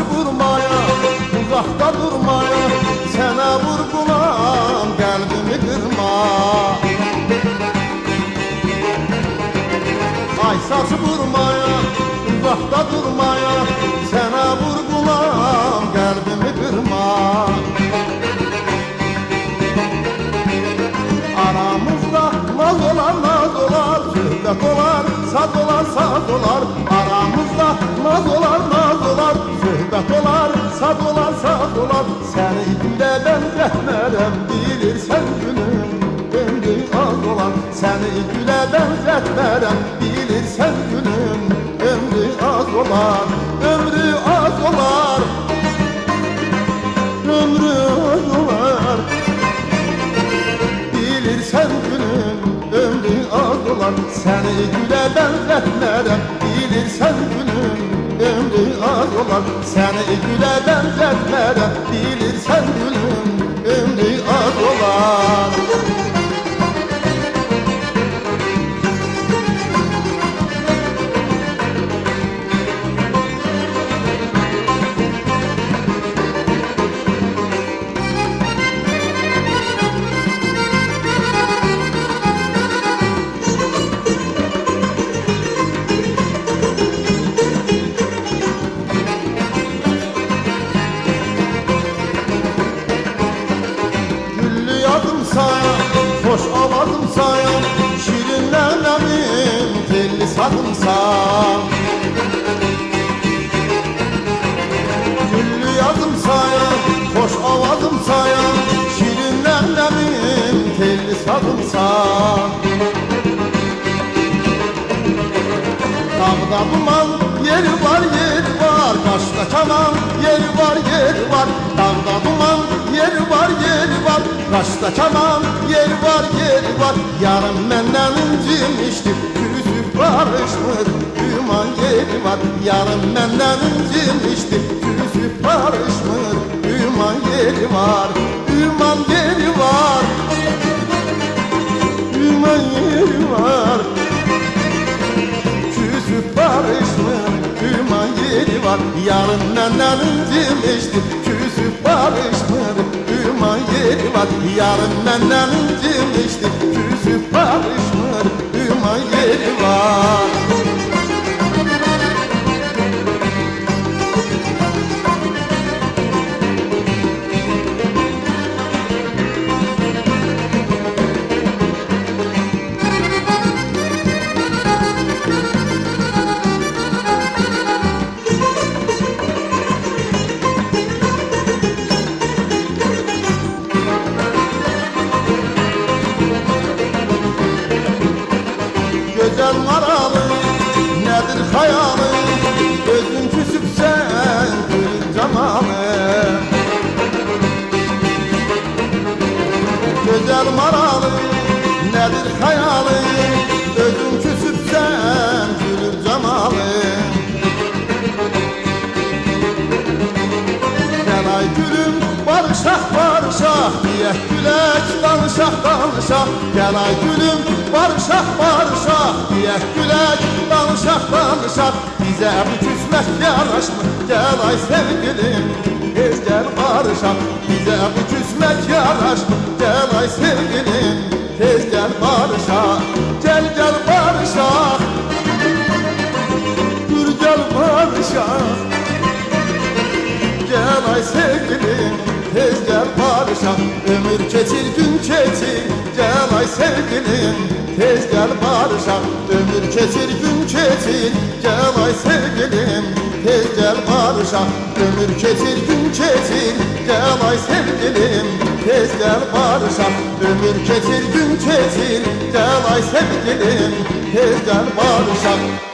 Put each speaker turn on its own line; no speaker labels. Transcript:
saçı vurmaya, uzakta durmaya, sənə vurgulam, qəlbimi qırma. Ay saçı vurmaya, uzakta durmaya, sənə vurgulam, qəlbimi qırma. Aramızda naz olar, naz olar, söhbət olar, saz olar, saz olar. Aramızda naz olar, naz olar, söhbət olar, saz olar, saz olar. Səni gülə bənzətmərəm, bilirsən günüm, ömrü az olar. Səni gülə bənzətmərəm, bilirsən günüm, ömrü az olar, ömrü az olar, ömrü az olar. Bilirsən günüm, ömrü az olar. Səni gülə bənzətmərəm, bilirsən günüm, ömrü az olar. Səni gülə bənzətmərəm, bilirsən günüm, ömrü az olar. Hoş avazım sayan, şirinlerlemin telli sadımsan. Güllü yazım sayan, hoş avazım sayan, şirinlerlemin telli sadımsan. Dağda duman, yeri var, yeri var, kaşta kaman, yeri var, yeri var. Dağda duman, yeri var, yeri var, kaşta kaman, yeri var, yeri var. Yarın məndən incimişdir, küsüb barışmır, ümman yeri var. Yarın məndən incimişdir, küsüb barışmır, ümman yeri var, ümman yeri var, ümman yeri var. Küsüb barışmır, ümman yeri var. Yarın məndən incimişdir, küsüb barışmır, ümman yeri var. Yarın məndən incimişdir, küsüb barışmır, ümman yeri var. Gözəl maralı, nədir xayalı, gözün küsübsən, gülün camalı. Gözəl maralı, nədir xayalı, gözün küsübsən, gülün camalı. Gəl ay gülüm, barışaq, barışaq, deyək gülək, danışaq, danışaq. Gəl ay gülüm, barışaq, barışaq, deyək gülək, danışaq, danışaq. Bizə bu küsmək yaraşmır, gəl ay sevgilim, tez gəl barışaq. Bizə bu küsmək yaraşmır, gəl ay sevgilim, tez gəl barışaq. Gəl, gəl barışaq, dur gəl barışaq. Gəl ay sevgilim, tez gəl barışaq. Ömür keçir, gün keçir, gəl ay sevgilim, tez gəl barışaq. Ömür keçir, gün keçir, gəl ay sevgilim, tez gəl barışaq. Ömür keçir, gün keçir, gəl ay sevgilim, tez gəl barışaq. Ömür keçir, gün keçir, gəl ay sevgilim, tez gəl barışaq.